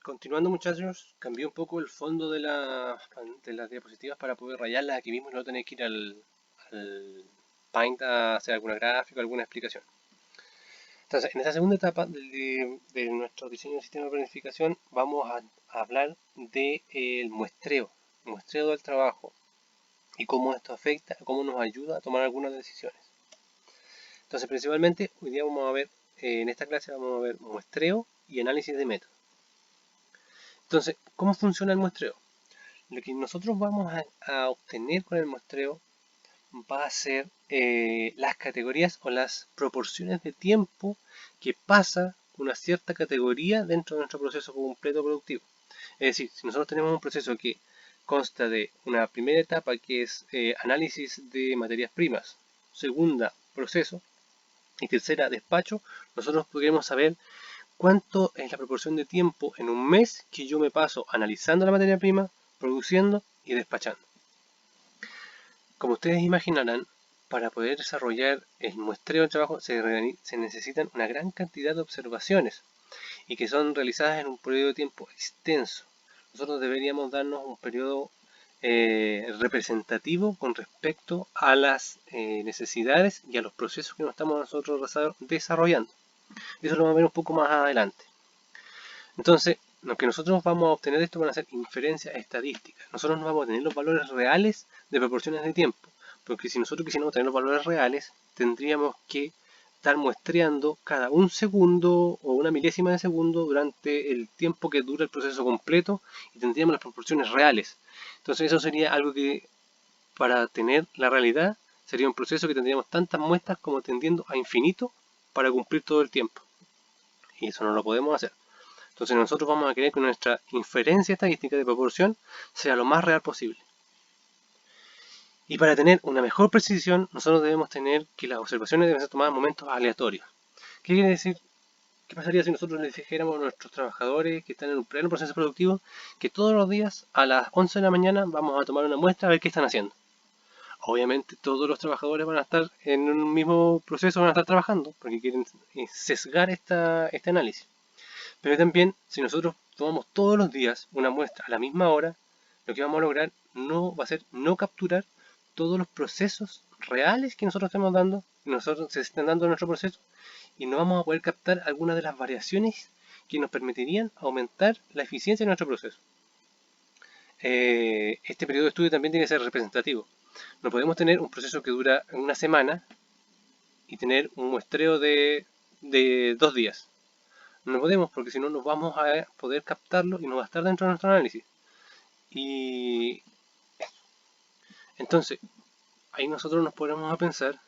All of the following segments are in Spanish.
Continuando, muchachos, cambié un poco el fondo de las diapositivas para poder rayarlas aquí mismo y no tener que ir al Paint a hacer alguna gráfica, alguna explicación. Entonces, en esta segunda etapa de nuestro diseño de sistema de planificación vamos a hablar del muestreo del trabajo y cómo esto afecta, cómo nos ayuda a tomar algunas decisiones. Entonces, principalmente, hoy día vamos a ver, en esta clase vamos a ver muestreo y análisis de métodos. Entonces, ¿cómo funciona el muestreo? Lo que nosotros vamos a obtener con el muestreo va a ser las categorías o las proporciones de tiempo que pasa una cierta categoría dentro de nuestro proceso completo productivo. Es decir, si nosotros tenemos un proceso que consta de una primera etapa que es análisis de materias primas, segunda proceso y tercera despacho, nosotros podríamos saber cuánto es la proporción de tiempo en un mes que yo me paso analizando la materia prima, produciendo y despachando. Como ustedes imaginarán, para poder desarrollar el muestreo del trabajo se necesitan una gran cantidad de observaciones y que son realizadas en un periodo de tiempo extenso. Nosotros deberíamos darnos un periodo representativo con respecto a las necesidades y a los procesos que nos estamos nosotros desarrollando. Eso lo vamos a ver un poco más adelante. Entonces, lo que nosotros vamos a obtener de esto van a ser inferencias estadísticas. Nosotros no vamos a obtener los valores reales de proporciones de tiempo, porque si nosotros quisiéramos obtener los valores reales, tendríamos que estar muestreando cada un segundo o una milésima de segundo durante el tiempo que dura el proceso completo y tendríamos las proporciones reales. Entonces eso sería algo que para tener la realidad sería un proceso que tendríamos tantas muestras como tendiendo a infinito para cumplir todo el tiempo. Y eso no lo podemos hacer. Entonces nosotros vamos a querer que nuestra inferencia estadística de proporción sea lo más real posible. Y para tener una mejor precisión, nosotros debemos tener que las observaciones deben ser tomadas en momentos aleatorios. ¿Qué quiere decir? ¿Qué pasaría si nosotros les dijéramos a nuestros trabajadores que están en un pleno proceso productivo que todos los días a las 11 de la mañana vamos a tomar una muestra a ver qué están haciendo? Obviamente todos los trabajadores van a estar en un mismo proceso, van a estar trabajando porque quieren sesgar este análisis. Pero también, si nosotros tomamos todos los días una muestra a la misma hora, lo que vamos a lograr no va a ser no capturar todos los procesos reales que nosotros estamos dando, se están dando en nuestro proceso, y no vamos a poder captar algunas de las variaciones que nos permitirían aumentar la eficiencia de nuestro proceso. Este periodo de estudio también tiene que ser representativo. No podemos tener un proceso que dura una semana y tener un muestreo de 2 días. No podemos porque si no nos vamos a poder captarlo y no va a estar dentro de nuestro análisis. Y entonces, ahí nosotros nos ponemos a pensar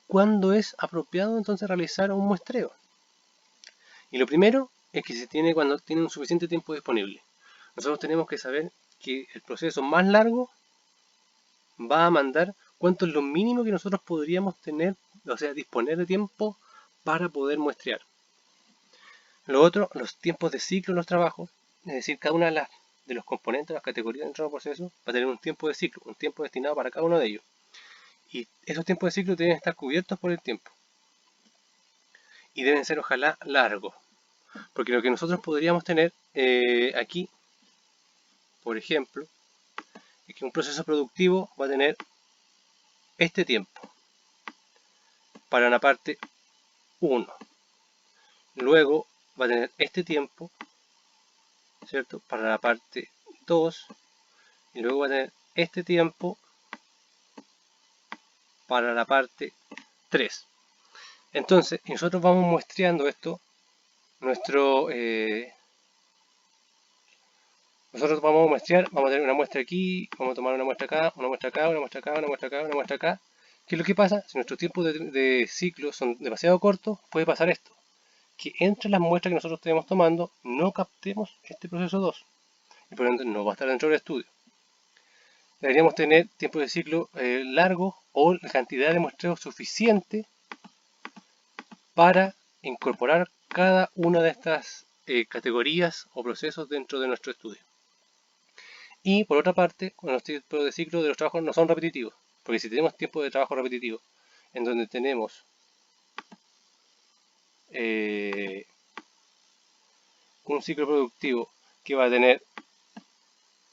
cuándo es apropiado entonces realizar un muestreo. Y lo primero es que se tiene cuando tiene un suficiente tiempo disponible. Nosotros tenemos que saber que el proceso más largo va a mandar cuánto es lo mínimo que nosotros podríamos tener, o sea, disponer de tiempo para poder muestrear. Lo otro, los tiempos de ciclo de los trabajos, es decir, cada una de los componentes, las categorías dentro del proceso, va a tener un tiempo de ciclo, un tiempo destinado para cada uno de ellos. Y esos tiempos de ciclo deben estar cubiertos por el tiempo. Y deben ser, ojalá, largos. Porque lo que nosotros podríamos tener aquí, por ejemplo, es que un proceso productivo va a tener este tiempo para la parte 1. Luego va a tener este tiempo, ¿cierto? Para la parte 2. Y luego va a tener este tiempo para la parte 3. Entonces, nosotros vamos muestreando esto, nosotros vamos a muestrear, vamos a tener una muestra aquí, vamos a tomar una muestra acá, una muestra acá, una muestra acá, una muestra acá, una muestra acá. ¿Qué es lo que pasa? Si nuestros tiempos de ciclo son demasiado cortos, puede pasar esto, que entre las muestras que nosotros estemos tomando no captemos este proceso 2 y por lo tanto no va a estar dentro del estudio. Deberíamos tener tiempos de ciclo largos o la cantidad de muestreo suficiente para incorporar cada una de estas categorías o procesos dentro de nuestro estudio. Y por otra parte, los tiempos de ciclo de los trabajos no son repetitivos, porque si tenemos tiempo de trabajo repetitivo en donde tenemos un ciclo productivo que va a tener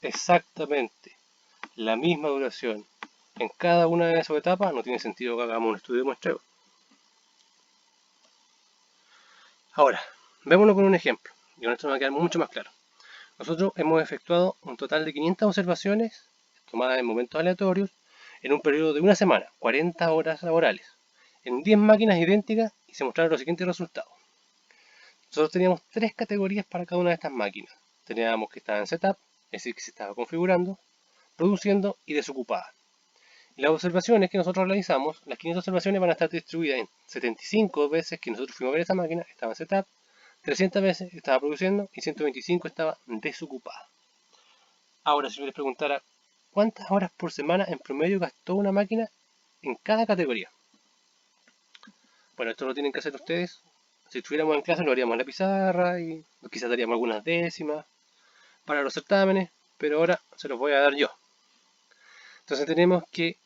exactamente la misma duración en cada una de esas etapas, no tiene sentido que hagamos un estudio de muestreo. Ahora, vémonos con un ejemplo, y con esto me va a quedar mucho más claro. Nosotros hemos efectuado un total de 500 observaciones tomadas en momentos aleatorios en un periodo de una semana, 40 horas laborales, en 10 máquinas idénticas y se mostraron los siguientes resultados. Nosotros teníamos 3 categorías para cada una de estas máquinas. Teníamos que estaba en setup, es decir, que se estaba configurando, produciendo y desocupada. Y las observaciones que nosotros realizamos, las 500 observaciones van a estar distribuidas en 75 veces que nosotros fuimos a ver esa máquina, estaba en setup, 300 veces estaba produciendo y 125 estaba desocupada. Ahora, si yo les preguntara, ¿cuántas horas por semana en promedio gastó una máquina en cada categoría? Bueno, esto lo tienen que hacer ustedes. Si estuviéramos en clase lo haríamos en la pizarra y quizás daríamos algunas décimas para los certámenes, pero ahora se los voy a dar yo. Entonces tenemos que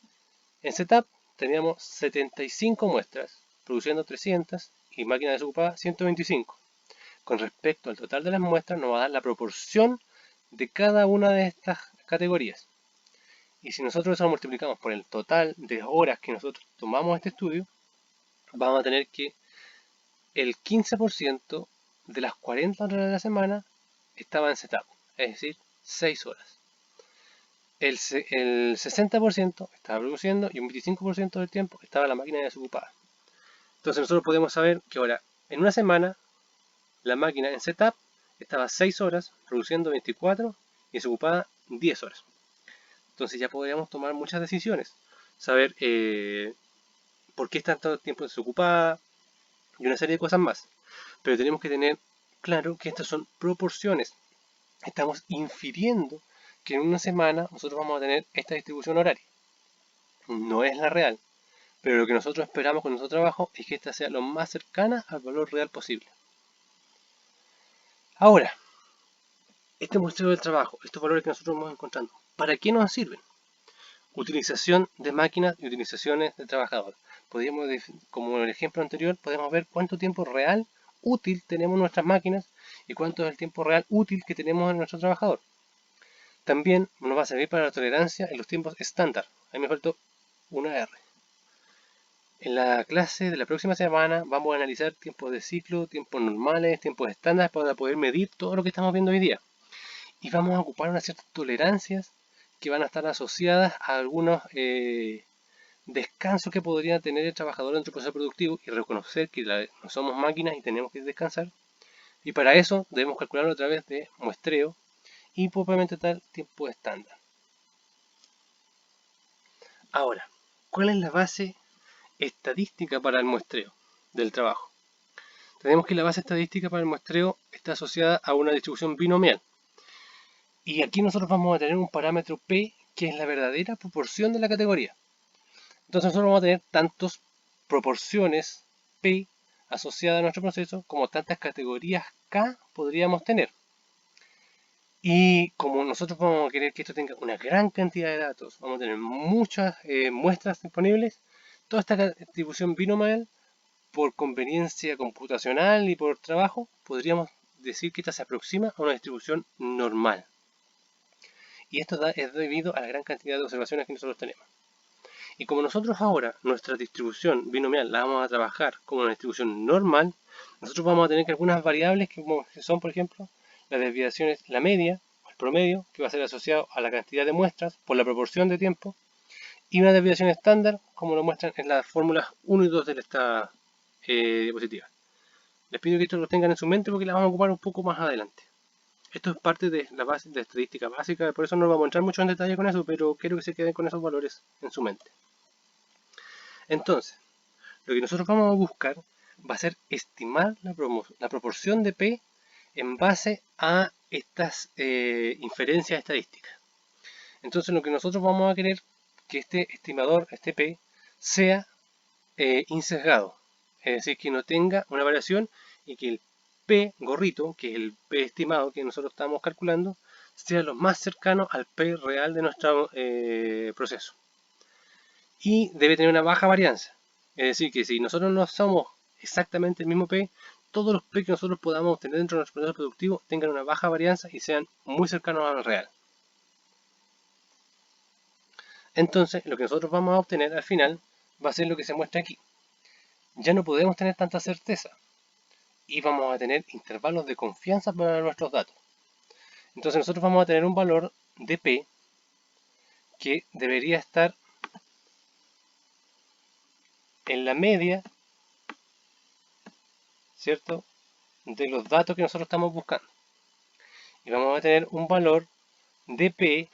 en setup teníamos 75 muestras, produciendo 300 y máquina desocupada 125. Con respecto al total de las muestras nos va a dar la proporción de cada una de estas categorías. Y si nosotros eso lo multiplicamos por el total de horas que nosotros tomamos este estudio, vamos a tener que el 15% de las 40 horas de la semana estaba en setup, es decir, 6 horas. El 60% estaba produciendo y un 25% del tiempo estaba la máquina desocupada. Entonces nosotros podemos saber que ahora, en una semana, la máquina en setup estaba 6 horas, produciendo 24 y desocupada 10 horas. Entonces ya podríamos tomar muchas decisiones. Saber por qué está tanto tiempo desocupada y una serie de cosas más. Pero tenemos que tener claro que estas son proporciones. Estamos infiriendo que en una semana nosotros vamos a tener esta distribución horaria. No es la real, pero lo que nosotros esperamos con nuestro trabajo es que esta sea lo más cercana al valor real posible. Ahora, este muestreo del trabajo, estos valores que nosotros vamos encontrando, ¿para qué nos sirven? Utilización de máquinas y utilizaciones de trabajador. Podríamos, como en el ejemplo anterior, podemos ver cuánto tiempo real útil tenemos en nuestras máquinas y cuánto es el tiempo real útil que tenemos en nuestro trabajador. También nos va a servir para la tolerancia en los tiempos estándar. Ahí me faltó una R. En la clase de la próxima semana vamos a analizar tiempos de ciclo, tiempos normales, tiempos estándar para poder medir todo lo que estamos viendo hoy día. Y vamos a ocupar unas ciertas tolerancias que van a estar asociadas a algunos descansos que podría tener el trabajador dentro del proceso productivo y reconocer que no somos máquinas y tenemos que descansar. Y para eso debemos calcularlo a través de muestreo y propiamente tal tiempo estándar. Ahora, ¿cuál es la base estadística para el muestreo del trabajo? Tenemos que la base estadística para el muestreo está asociada a una distribución binomial. Y aquí nosotros vamos a tener un parámetro P que es la verdadera proporción de la categoría. Entonces nosotros vamos a tener tantas proporciones P asociadas a nuestro proceso como tantas categorías K podríamos tener. Y como nosotros vamos a querer que esto tenga una gran cantidad de datos, vamos a tener muchas muestras disponibles, toda esta distribución binomial, por conveniencia computacional y por trabajo, podríamos decir que esta se aproxima a una distribución normal. Y esto es debido a la gran cantidad de observaciones que nosotros tenemos. Y como nosotros ahora nuestra distribución binomial la vamos a trabajar como una distribución normal, nosotros vamos a tener que algunas variables que son, por ejemplo, las desviaciones, la media, o el promedio, que va a ser asociado a la cantidad de muestras por la proporción de tiempo, y una desviación estándar, como lo muestran en las fórmulas 1 y 2 de esta diapositiva. Les pido que esto lo tengan en su mente porque la vamos a ocupar un poco más adelante. Esto es parte de la base de estadística básica, por eso no vamos a entrar mucho en detalle con eso, pero quiero que se queden con esos valores en su mente. Entonces, lo que nosotros vamos a buscar va a ser estimar la proporción de P en base a estas inferencias estadísticas. Entonces, lo que nosotros vamos a querer que este estimador, este P, sea insesgado. Es decir, que no tenga una variación y que el P gorrito, que es el P estimado que nosotros estamos calculando, sea lo más cercano al P real de nuestro proceso. Y debe tener una baja varianza. Es decir, que si nosotros no somos exactamente el mismo P, todos los P que nosotros podamos obtener dentro de nuestro proceso productivo tengan una baja varianza y sean muy cercanos al real. Entonces, lo que nosotros vamos a obtener al final va a ser lo que se muestra aquí. Ya no podemos tener tanta certeza y vamos a tener intervalos de confianza para nuestros datos. Entonces nosotros vamos a tener un valor de P que debería estar en la media, ¿cierto?, de los datos que nosotros estamos buscando. Y vamos a tener un valor de P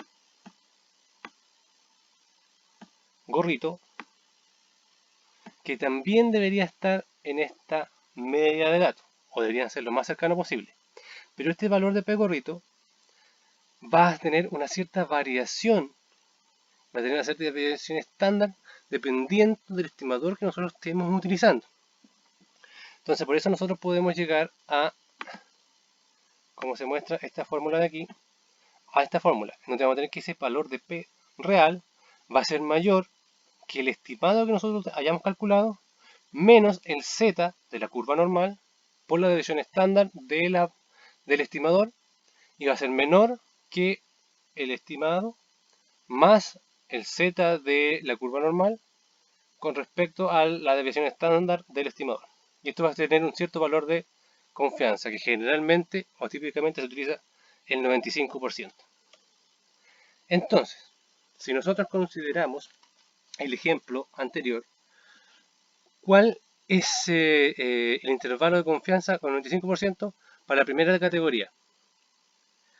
gorrito que también debería estar en esta media de datos, o deberían ser lo más cercano posible. Pero este valor de P gorrito va a tener una cierta variación, va a tener una cierta variación estándar dependiendo del estimador que nosotros estemos utilizando. Entonces por eso nosotros podemos llegar a, como se muestra esta fórmula de aquí, a esta fórmula, donde vamos a tener que ese valor de P real va a ser mayor que el estimado que nosotros hayamos calculado menos el Z de la curva normal por la desviación estándar del estimador, y va a ser menor que el estimado más el Z de la curva normal con respecto a la desviación estándar del estimador. Y esto va a tener un cierto valor de confianza que generalmente o típicamente se utiliza el 95%. Entonces, si nosotros consideramos el ejemplo anterior, ¿cuál es el intervalo de confianza con 95% para la primera categoría?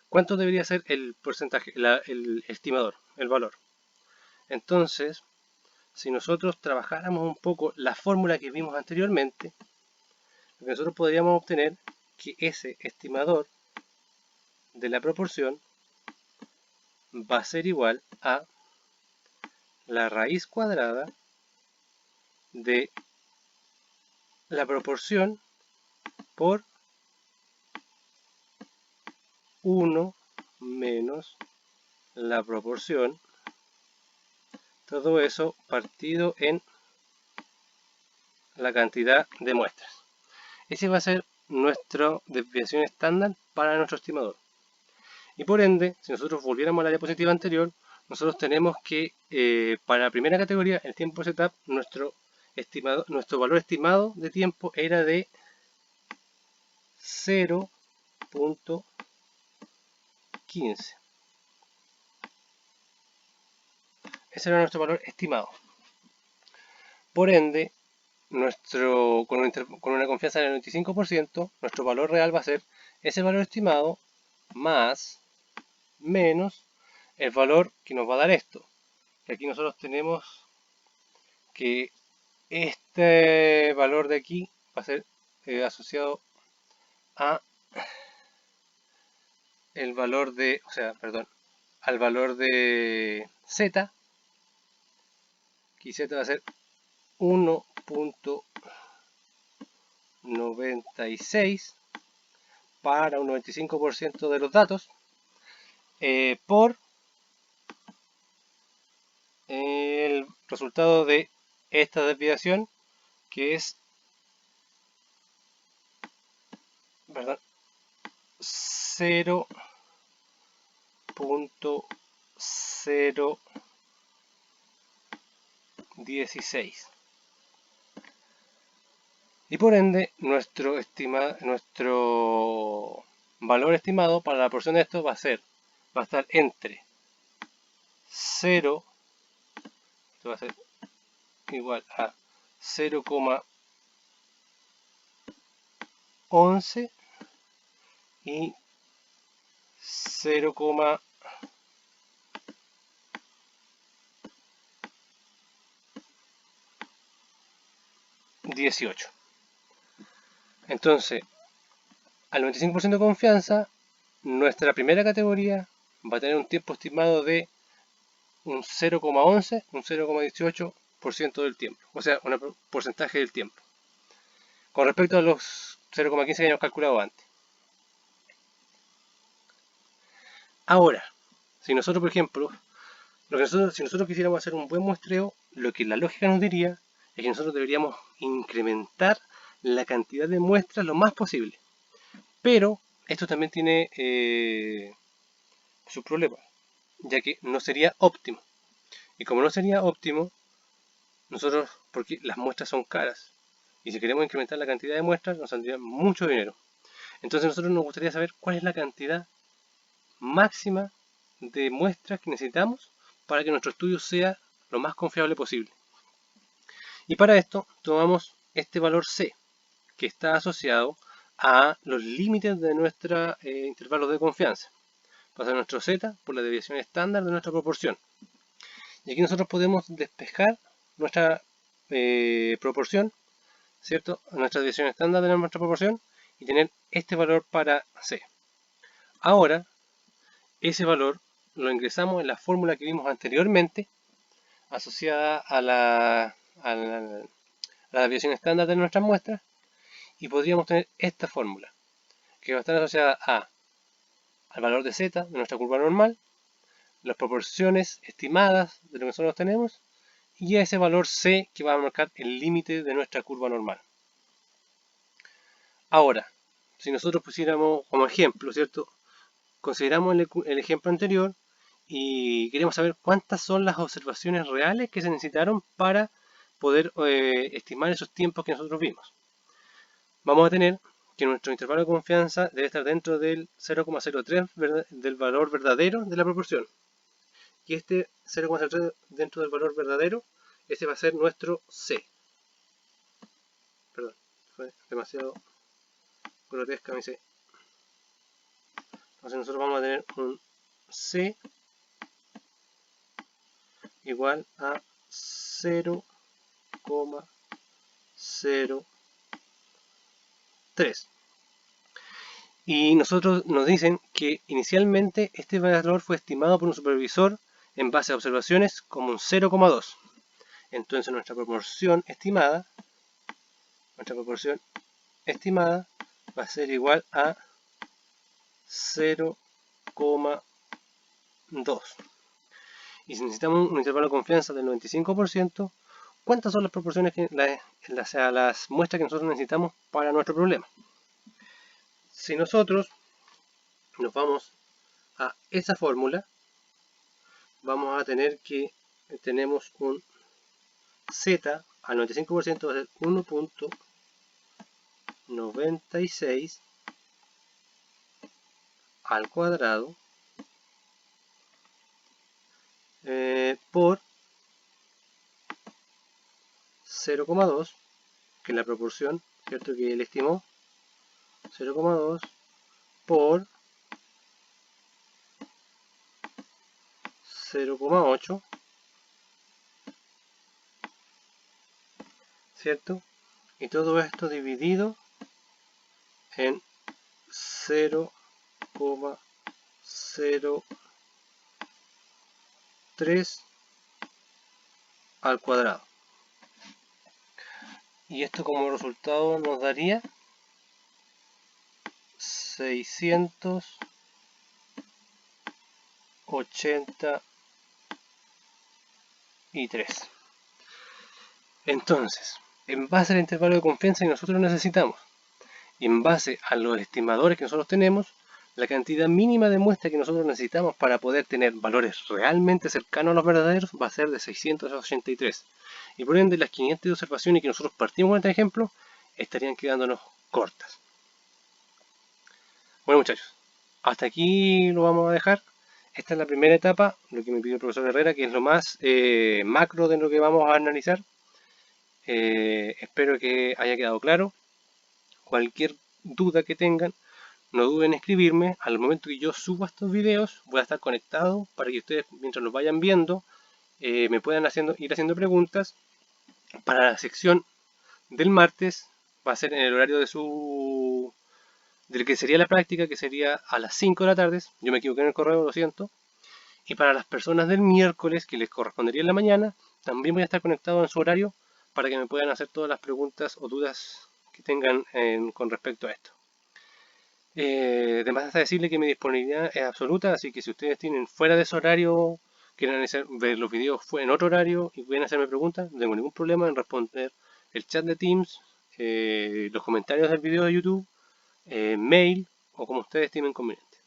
¿Cuánto debería ser el porcentaje, el estimador, el valor? Entonces, si nosotros trabajáramos un poco la fórmula que vimos anteriormente, lo que nosotros podríamos obtener que ese estimador de la proporción va a ser igual a la raíz cuadrada de la proporción por 1 menos la proporción, todo eso partido en la cantidad de muestras. Ese va a ser nuestra desviación estándar para nuestro estimador. Y por ende, si nosotros volviéramos a la diapositiva anterior, nosotros tenemos que, para la primera categoría, el tiempo setup, nuestro valor estimado de tiempo era de 0.15. Ese era nuestro valor estimado. Por ende, con una confianza del 95%, nuestro valor real va a ser ese valor estimado más menos el valor que nos va a dar esto. Y aquí nosotros tenemos que este valor de aquí va a ser asociado a el valor de, al valor de Z. Aquí Z va a ser 1.96 para un 95% de los datos por el resultado de esta desviación, que es 0.016. Y por ende, nuestro valor estimado para la porción de esto va a estar entre 0, esto va a ser igual a 0,11 y 0,18. Entonces, al 95% de confianza, nuestra primera categoría va a tener un tiempo estimado de un 0,11, un 0,18% del tiempo, o sea, un porcentaje del tiempo, con respecto a los 0,15 que habíamos calculado antes. Ahora, si nosotros, por ejemplo, si nosotros quisiéramos hacer un buen muestreo, lo que la lógica nos diría es que nosotros deberíamos incrementar la cantidad de muestras lo más posible. Pero esto también tiene sus problemas, ya que no sería óptimo. Y como no sería óptimo, nosotros, porque las muestras son caras, y si queremos incrementar la cantidad de muestras, nos saldría mucho dinero. Entonces a nosotros nos gustaría saber cuál es la cantidad máxima de muestras que necesitamos para que nuestro estudio sea lo más confiable posible. Y para esto tomamos este valor C, que está asociado a los límites de nuestros intervalos de confianza. Pasa nuestro Z por la desviación estándar de nuestra proporción. Y aquí nosotros podemos despejar nuestra proporción, ¿cierto? Nuestra desviación estándar de nuestra proporción y tener este valor para C. Ahora, ese valor lo ingresamos en la fórmula que vimos anteriormente, asociada a la desviación estándar de nuestras muestras, y podríamos tener esta fórmula, que va a estar asociada al valor de Z de nuestra curva normal, las proporciones estimadas de lo que nosotros tenemos, y a ese valor C que va a marcar el límite de nuestra curva normal. Ahora, si nosotros pusiéramos como ejemplo, ¿cierto? Consideramos el ejemplo anterior y queremos saber cuántas son las observaciones reales que se necesitaron para poder estimar esos tiempos que nosotros vimos. Vamos a tener que nuestro intervalo de confianza debe estar dentro del 0,03 del valor verdadero de la proporción. Y este 0,03 dentro del valor verdadero, ese va a ser nuestro C. Perdón, fue demasiado grotesca mi C. Entonces nosotros vamos a tener un C igual a 0,03. Y nosotros nos dicen que inicialmente este valor fue estimado por un supervisor en base a observaciones como un 0,2. Entonces nuestra proporción estimada va a ser igual a 0,2. Y si necesitamos un intervalo de confianza del 95%, ¿cuántas son las proporciones las muestras que nosotros necesitamos para nuestro problema? Si nosotros nos vamos a esa fórmula, vamos a tener que tenemos un Z al 95% va a ser 1.96 al cuadrado por 0,2, que es la proporción, ¿cierto?, que él estimó, 0,2 por 0,8, ¿cierto? Y todo esto dividido en 0,03 al cuadrado. Y esto como resultado nos daría 683. Entonces, en base al intervalo de confianza que nosotros necesitamos y en base a los estimadores que nosotros tenemos, la cantidad mínima de muestra que nosotros necesitamos para poder tener valores realmente cercanos a los verdaderos va a ser de 683. Y por ende las 500 observaciones que nosotros partimos con este ejemplo estarían quedándonos cortas. Bueno muchachos, hasta aquí lo vamos a dejar. Esta es la primera etapa, lo que me pidió el profesor Herrera, que es lo más macro de lo que vamos a analizar. Espero que haya quedado claro. Cualquier duda que tengan, no duden en escribirme. Al momento que yo suba estos videos, voy a estar conectado para que ustedes, mientras los vayan viendo, me puedan ir haciendo preguntas. Para la sección del martes, va a ser en el horario del que sería la práctica, que sería a las 5 de la tarde. Yo me equivoqué en el correo, lo siento. Y para las personas del miércoles, que les correspondería en la mañana, también voy a estar conectado en su horario para que me puedan hacer todas las preguntas o dudas que tengan con respecto a esto. Además de decirle que mi disponibilidad es absoluta, así que si ustedes tienen fuera de ese horario, quieren ver los videos en otro horario y pueden hacerme preguntas, no tengo ningún problema en responder el chat de Teams, los comentarios del video de YouTube, mail o como ustedes estimen conveniente.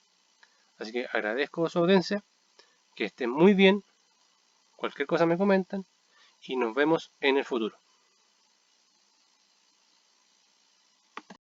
Así que agradezco su audiencia, que estén muy bien, cualquier cosa me comentan y nos vemos en el futuro.